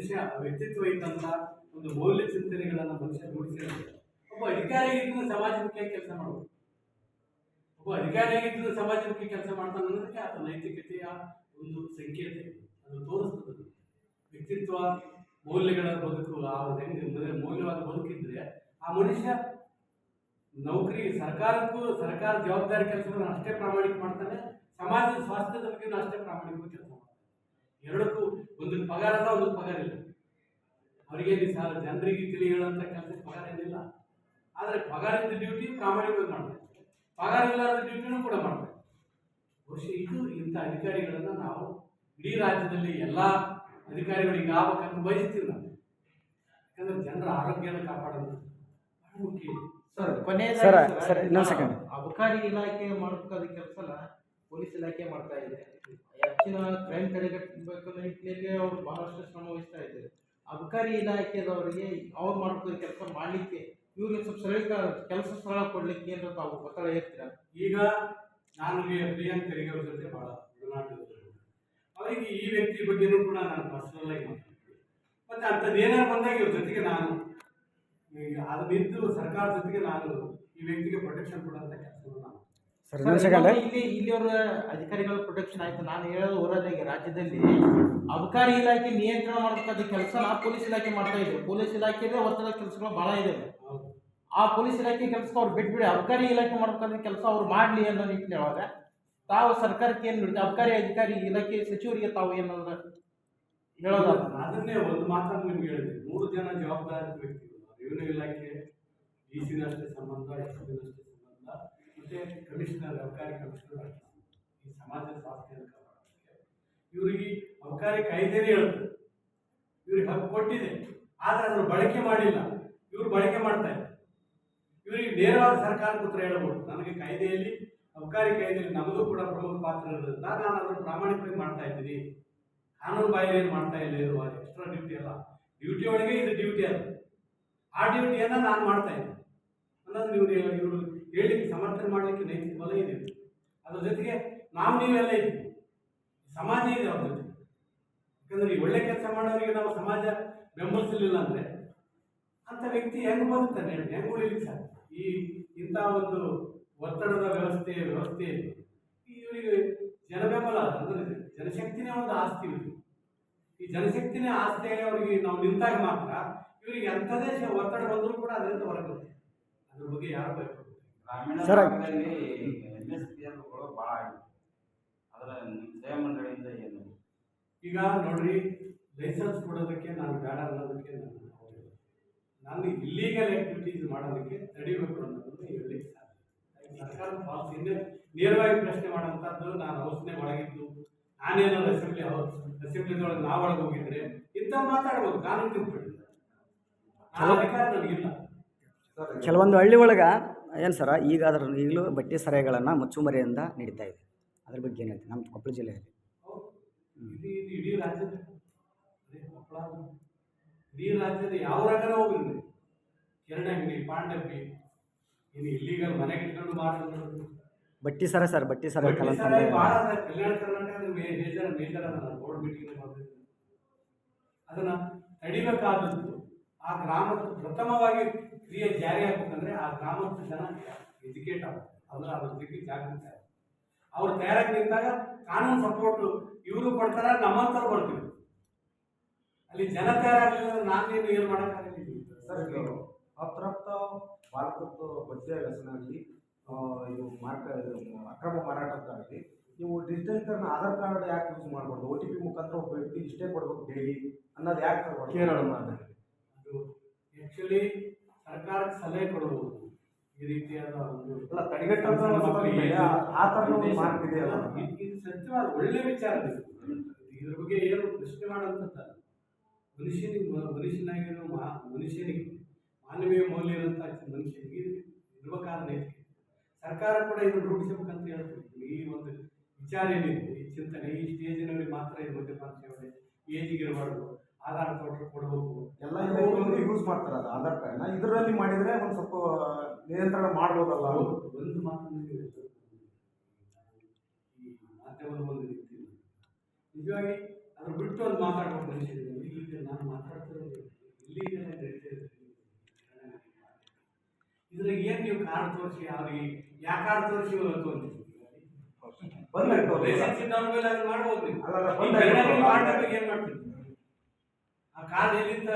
ಮನುಷ್ಯ ವ್ಯಕ್ತಿತ್ವ ಇದ್ದಂಥ ಒಂದು ಮೌಲ್ಯ ಚಿಂತನೆಗಳನ್ನು ಮನುಷ್ಯ ರೂಢಿಸಿರ್ತಾರೆ. ಒಬ್ಬ ಅಧಿಕಾರಿಯಾಗಿದ್ದು ಸಮಾಜಮುಖಿ ಕೆಲಸ ಮಾಡಬೇಕು. ಒಬ್ಬ ಅಧಿಕಾರಿಯಾಗಿದ್ದು ಸಮಾಜಮುಖಿ ಕೆಲಸ ಮಾಡ್ತಾನೆ ಅನ್ನೋದಕ್ಕೆ ಆತ ನೈತಿಕತೆಯ ಒಂದು ಸಂಕೇತ, ಅದು ತೋರಿಸ್ತದೆ. ವ್ಯಕ್ತಿತ್ವ ಮೌಲ್ಯಗಳ ಬದುಕು ಹೆಂಗೆ ಮೌಲ್ಯವಾದ ಬದುಕಿದ್ರೆ ಆ ಮನುಷ್ಯ ನೌಕರಿ ಸರ್ಕಾರ ಜವಾಬ್ದಾರಿ ಕೆಲಸಗಳನ್ನು ಅಷ್ಟೇ ಪ್ರಾಮಾಣಿಕ ಮಾಡ್ತಾನೆ, ಸಮಾಜದ ಸ್ವಾಸ್ಥ್ಯದ ಬಗ್ಗೆ ಅಷ್ಟೇ ಪ್ರಾಮಾಣಿಕವಾಗಿ ಕೆಲಸ ಮಾಡ್ತಾನೆ. ಎರಡಕ್ಕೂ ಒಂದು ಪಗಾರ ಅದ, ಒಂದು ಪಗಾರ ಇಲ್ಲ. ಅವರಿಗೆ ಜನರಿಗೆ ತಿಳಿ ಹೇಳುವಂಥ ಕೆಲಸಕ್ಕೆ ಪಗಾರ ಏನಿಲ್ಲ, ಆದರೆ ಪಗಾರದ ಡ್ಯೂಟಿ ಪ್ರಾಮಾಣಿಕವಾಗಿ ಮಾಡ್ತಾರೆ, ಪಗಾರ ಇಲ್ಲದ ಡ್ಯೂಟಿನೂ ಕೂಡ ಮಾಡ್ತಾರೆ. ಬಹುಶಃ ಇದು ಇಂಥ ಅಧಿಕಾರಿಗಳನ್ನು ನಾವು ಇಡೀ ರಾಜ್ಯದಲ್ಲಿ ಎಲ್ಲ ಅಧಿಕಾರಿಗಳಿಗೆ ಆಗ್ಬೇಕಂತ ಬಯಸ್ತೀವಿ ನಾವು. ಯಾಕಂದ್ರೆ ಜನರ ಆರೋಗ್ಯನ ಕಾಪಾಡೋದು ಬಹಳ ಮುಖ್ಯ. ಸರ್, ಅಬಕಾರಿ ಇಲಾಖೆ ಮಾಡಬೇಕಾದ ಕೆಲಸನ ಪೊಲೀಸ್ ಇಲಾಖೆ ಮಾಡ್ತಾ ಇದೆ. ಹೆಚ್ಚಿನ ಕ್ರೈಮ್ ತಡೆಗಟ್ಟಬೇಕು ನಿಟ್ಟಿನಲ್ಲಿ ಅವರು ಬಹಳಷ್ಟು ಶ್ರಮ ವಹಿಸ್ತಾ ಇದ್ದಾರೆ. ಅಬಕಾರಿ ಇಲಾಖೆದವರಿಗೆ ಅವ್ರು ಮಾಡ್ಬೇಕಾದ ಕೆಲಸ ಮಾಡಲಿಕ್ಕೆ ಇವ್ರಿಗೆ ಸ್ವಲ್ಪ ಕೆಲಸ ಸ್ಥಳ ಕೊಡ್ಲಿಕ್ಕೆ ಏನಾರ ತಾವು ಒತ್ತಡ ಇರ್ತೀರ? ಈಗ ನಾನು ಪ್ರಿಯಾಂಕ್ ಖರ್ಗೆ ಅವ್ರ ಜೊತೆ ಬಹಳ ಅವರಿಗೆ ಈ ವ್ಯಕ್ತಿ ಬಗ್ಗೆನೂ ಕೂಡ ನಾನು ಪರ್ಸನಲ್ ಆಗಿ ಮಾತಾಡ್ತೀನಿ. ಮತ್ತೆ ಅಂಥದ್ದು ಏನಾರು ಬಂದಾಗ ಇವ್ರ ಜೊತೆಗೆ ನಾನು ಅದು ನಿಂತು ಸರ್ಕಾರ ಜೊತೆಗೆ ನಾನು ಈ ವ್ಯಕ್ತಿಗೆ ಪ್ರೊಟೆಕ್ಷನ್ ಕೊಡುವಂಥ ಕೆಲಸವನ್ನು ನಾನು ಇಲ್ಲಿಯವರ ಅಧಿಕಾರಿಗಳ ಪ್ರೊಟೆಕ್ಷನ್ ಆಯ್ತು. ನಾನು ಹೇಳೋದು ಹೊರದಾಗಿ ರಾಜ್ಯದಲ್ಲಿ ಅಬಕಾರಿ ಇಲಾಖೆ ನಿಯಂತ್ರಣ ಮಾಡಬೇಕಾದ ಕೆಲಸ ಪೊಲೀಸ್ ಇಲಾಖೆ ಮಾಡ್ತಾ ಇದ್ರು. ಪೊಲೀಸ್ ಇಲಾಖೆಗೆ ಒತ್ತಡದ ಕೆಲಸಗಳು ಬಹಳ ಇದಾವೆ. ಆ ಪೊಲೀಸ್ ಇಲಾಖೆ ಕೆಲಸ ಅವ್ರು ಬಿಟ್ಬಿಡಿ, ಅಬಕಾರಿ ಇಲಾಖೆ ಮಾಡಬೇಕಾದ ಕೆಲಸ ಅವ್ರು ಮಾಡಲಿ ಅನ್ನೋ ನಿಟ್ಟಿನೊಳಗ ತಾವು ಸರ್ಕಾರಕ್ಕೆ ಏನು ಬಿಡುತ್ತೆ, ಅಬಕಾರಿ ಅಧಿಕಾರಿ ಇಲಾಖೆ ಸಚಿವರಿಗೆ ತಾವು ಏನಾದ್ರು ಹೇಳೋದ? ಅದನ್ನೇ ಒಂದು ಮಾತನ್ನು ನಿಮ್ಗೆ ಹೇಳಿದೆ. 3 ಜನ ಜವಾಬ್ದಾರಿ ವ್ಯಕ್ತಿಗಳು, ರೆವಿನ್ಯೂ ಇಲಾಖೆ ಡಿಸಿನಷ್ಟೇ ಸಂಬಂಧ, ಎಸ್ಪಿನಷ್ಟೇ ಸಂಬಂಧ, ಮತ್ತೆ ಕಮಿಷನರ್, ಅಬಕಾರಿ ಕಮಿಷನರ್ ಈ ಸಮಾಜದ ಸ್ವಾಸ್ಥ್ಯವನ್ನು ಕಾಪಾಡೋದಕ್ಕೆ ಇವರಿಗೆ ಅಬಕಾರಿ ಕಾಯ್ದೆನೇ ಹೇಳುತ್ತೆ, ಇವ್ರಿಗೆ ಹಕ್ಕು ಕೊಟ್ಟಿದೆ. ಆದರೆ ಅದನ್ನು ಬಳಕೆ ಮಾಡಿಲ್ಲ, ಇವರು ಬಳಕೆ ಮಾಡ್ತಾ ಇದ್ದಾರೆ. ಇವರಿಗೆ ನೇರವಾದ ಸರ್ಕಾರಕ್ಕೆ ಉತ್ತರ ಹೇಳ್ಬೋದು, ನನಗೆ ಕಾಯ್ದೆಯಲ್ಲಿ ಅಬಕಾರಿ ಕಾಯ್ದೆಯಲ್ಲಿ ನಮಗೂ ಕೂಡ ಪ್ರಮುಖ ಪಾತ್ರ ಇರೋದ್ರಿಂದ ನಾನು ಅದನ್ನು ಪ್ರಾಮಾಣಿಕವಾಗಿ ಮಾಡ್ತಾ ಇದ್ದೀನಿ, ಕಾನೂನು ಬಾಹಿರ ಏನು ಮಾಡ್ತಾ ಇಲ್ಲ, ಇದು ಎಕ್ಸ್ಟ್ರಾ ಡ್ಯೂಟಿ ಅಲ್ಲ, ಡ್ಯೂಟಿ ಒಳಗೆ ಇದು ಡ್ಯೂಟಿ ಅಲ್ಲ, ಆ ಡ್ಯೂಟಿಯನ್ನು ನಾನು ಮಾಡ್ತಾ ಇದ್ದೀನಿ ಅನ್ನೋದು ಇವರು ಹೇಳಲಿಕ್ಕೆ ಸಮರ್ಥನೆ ಮಾಡಲಿಕ್ಕೆ ನೈತಿಕ ಬಲ ಇದೆ. ಅದ್ರ ಜೊತೆಗೆ ನೀವೆಲ್ಲ ಇದ್ದೀವಿ, ಸಮಾಜ ಇದೆ ಅವ್ರ ಜೊತೆ. ಯಾಕಂದ್ರೆ ಈ ಒಳ್ಳೆ ಕೆಲಸ ಮಾಡೋರಿಗೆ ನಾವು ಸಮಾಜ ಬೆಂಬಲಿಸಲಿಲ್ಲ ಅಂದರೆ ಅಂಥ ವ್ಯಕ್ತಿ ಹೆಂಗೆ ಬದುಕ್ತಾನೆ, ಹೆಂಗೆ ಉಳಿಲಿಕ್ಕೆ ಸಾಧ್ಯ? ಇಂಥ ಒಂದು ಒತ್ತಡದ ವ್ಯವಸ್ಥೆಯಲ್ಲಿ ಇವರಿಗೆ ಜನಬೆಂಬಲ ಅಂದರೆ ಜನಶಕ್ತಿನೇ ಒಂದು ಆಸ್ತಿ ಇವರು. ಈ ಜನಶಕ್ತಿನೇ ಆಸ್ತಿಯಾಗಿ ಅವರಿಗೆ ನಾವು ನಿಂತಾಗ ಮಾತ್ರ ಇವರಿಗೆ ಎಂಥದೇ ಒತ್ತಡ ಬಂದರೂ ಕೂಡ ಅದರಿಂದ ಹೊರಗುತ್ತೆ. ಅದ್ರ ಬಗ್ಗೆ ಯಾರು ಭಯಪಡ್ತಾರೆ? ಗ್ರಾಮೀಣ ಭಾಗದಲ್ಲಿ MSPRಗಳು ಭಾಳ ಆಗಿದೆ. ಅದರ ಸೇವಾ ಮಂಡಳಿಯಿಂದ ಏನು ಈಗ ನೋಡ್ರಿ, ಲೈಸೆನ್ಸ್ ಕೊಡೋದಕ್ಕೆ ನಾನು ಬೇಡ ಅನ್ನೋದಕ್ಕೆ ನಾನು ಇಲ್ಲೀಗಲ್ ಆಕ್ಟಿವಿಟೀಸ್ ಮಾಡೋದಕ್ಕೆ ತಡಿಬೇಕು ಅನ್ನೋದನ್ನು ಹೇಳಲಿಕ್ಕೆ ಸಾಧ್ಯ. ಸರ್ಕಾರದ ಪಾಲಿಸಿಯಿಂದ ನೇರವಾಗಿ ಪ್ರಶ್ನೆ ಮಾಡೋಂಥದ್ದು, ನಾನು ಔಷಧಿ ಒಳಗಿದ್ದು ನಾನೇನಾದ್ರು ಅಸೆಂಬ್ಲಿದೊಳಗೆ ನಾವು ಒಳಗೆ ಹೋಗಿದ್ರೆ ಇಂಥ ಮಾತಾಡ್ಬೋದು, ಕಾನೂನು ತಿಳ್ಕೊಳ್ಳಿ, ಅಧಿಕಾರ ನನಗಿಲ್ಲ. ಕೆಲವೊಂದು ಹಳ್ಳಿ ಒಳಗೆ ಏನು ಸರ, ಈಗ ಈಗಲೂ ಬಟ್ಟೆ ಸರಾಯಿಗಳನ್ನು ಮುಚ್ಚುಮರೆಯಿಂದ ನಡೀತಾ ಇದೆ. ಅದ್ರ ಬಗ್ಗೆ ಏನು ಹೇಳ್ತೀವಿ? ನಮ್ಮ ಕೊಪ್ಪಳ ಜಿಲ್ಲೆಯಲ್ಲಿ ಇಡೀ ರಾಜ್ಯದ ಯಾವ ರಂಗನ ಹೋಗಿರಿ, ಕೆರಡಂಗಡಿ, ಪಾಂಡಪ್ಪಿ, ಇನ್ನು ಇಲ್ಲಿಗಲ್ ಮನೆಗೆ ಇಟ್ಕೊಂಡು ಮಾತಾಡೋದು ಬಟ್ಟಿ ಸರ ಸರ್, ಬಟ್ಟಿ ಸರ ಭಾಳ ಕಲ್ಯಾಣ ಕರ್ನಾಟಕದ ಮೇಜರ್ ಅದನ್ನ ಬೋರ್ಡ್ ಮೀಟಿಂಗ್ ಮಾಡಬೇಕು. ಅದನ್ನ ತಡಿಬೇಕಾದದ್ದು ಆ ಗ್ರಾಮದ ಪ್ರಥಮವಾಗಿ ಕ್ರಿಯೆ ಜಾರಿ ಆಗ್ಬೇಕಂದ್ರೆ ಆ ಗ್ರಾಮದ ಜನ ಎಜುಕೇಟ್ ಆಗಬೇಕು, ಅಂದ್ರೆ ಅದ್ರ ಬಗ್ಗೆ ಜಾಗೃತಿ ಆಗ ಅವ್ರು ತಯಾರಾಗಿ ನಿಂತಾಗ ಕಾನೂನು ಸಪೋರ್ಟ್ ಇವರು ಕೊಡ್ತಾರ, ನಮ್ಮಂತವ್ರು ಕೊಡ್ತೀವಿ. ಅಲ್ಲಿ ಜನ ತಯಾರಾಗಲಿಲ್ಲ ನಾನೇನು ಏನು ಮಾಡೋಕ್ಕಾಗಲಿಲ್ಲ ಸರ್. ಹತ್ರ ಭಾರತದ ಬಟ್ಟೆ ವ್ಯಸನಾಗಲಿ, ಇದು ಅಕ್ರಮ ಮಾರಾಟಕ್ಕಾಗಲಿ, ನೀವು ಡಿಜಿಟಲೀಕರಣ ಆಧಾರ್ ಕಾರ್ಡ್ ಯಾಕೆ ಯೂಸ್ ಮಾಡ್ಬಾರ್ದು? OTP ಮುಖಾಂತರ ಒಬ್ಬ ವ್ಯಕ್ತಿ ಇಷ್ಟೇ ಕೊಡ್ಬೇಕು ಡೈಲಿ ಅನ್ನೋದು ಯಾಕೆ ತರಬಾರ್ದು? ಕೇರಳ ಮಾದರಿ ಅದು ಆ್ಯಕ್ಚುಲಿ ಸರ್ಕಾರಕ್ಕೆ ಸಲಹೆ ಕೊಡ್ಬೋದು. ಈ ರೀತಿಯಾದ ಒಂದು ತಡೆಗಟ್ಟ ಆ ಥರ ಮಾರ್ಕ್ ಇದೆಯಲ್ಲ, ಇದು ಸತ್ಯವಾದ ಒಳ್ಳೆ ವಿಚಾರ. ಇದ್ರ ಬಗ್ಗೆ ಏನು ಪ್ರಶ್ನೆ ಮಾಡೋಂಥದ್ದು ಮನುಷ್ಯನಿಗೆ ಮಾನವೀಯ ಮೌಲ್ಯ ಇರುವಂಥ ಮನುಷ್ಯನಿಗೆ ಇರಬೇಕಾದ ನೈತಿಕ ಸರ್ಕಾರ ಕೂಡ ಇದನ್ನು ರೂಢಿಸಬೇಕಂತ ಹೇಳ್ತೀವಿ. ಈ ಒಂದು ವಿಚಾರ ಏನಿದೆ, ಈ ಚಿಂತನೆ ಈ ಸ್ಟೇಜಿನವರಿಗೆ ಮಾತ್ರ ಇದು ಮದ್ಯಪಾನ ಸೇವನೆ ಏಜಿಗೆ ಇರಬಾರ್ದು, ಆಧಾರ್ ಕಾರ್ಡ್ ಕೊಡಬೇಕು, ಎಲ್ಲ ಯೂಸ್ ಮಾಡ್ತಾರೆ ಅದು ಆಧಾರ್ ಕಾರ್ಡ್ನ. ಇದರಲ್ಲಿ ಮಾಡಿದರೆ ಒಂದು ಸ್ವಲ್ಪ ನಿಯಂತ್ರಣ ಮಾಡ್ಬೋದಲ್ಲ? ಒಂದು ಮಾತನ್ನು ಈ ಮಾಧ್ಯಮದ ಒಂದು ರೀತಿ ನಿಜವಾಗಿ ಅದ್ರ ಬಿಟ್ಟು ಒಂದು ಮಾತಾಡ್ಬೇಕು ಮನುಷ್ಯರಲ್ಲಿ. ಈಗ ನಾನು ಇಲ್ಲ ಏನ್ ನೀವು ಕಾರ್ಡ್ ತೋರಿಸಿ ಅವ್ರಿಗೆ ಯಾ ಕಾರ್ಡ್ ತೋರಿಸಿ ತೊಗೊಂಡಿದ್ದೀವಿ ಬಂದಾಯ್ತು ಲೈಸೆನ್ಸ್ ಇದ್ದವ್ರ ಮೇಲೆ ಅದು ಮಾಡ್ಬೋದು ನೀವು ಅಲ್ಲ, ಈ ಬಂದಾಯ್ತು. ಬೇರೆ ಮಾಡ್ಬೇಕು ಏನ್ ಮಾಡ್ತೀವಿ ಆ ಕಾರ್ಡ್ ಎಲ್ಲಿಂದ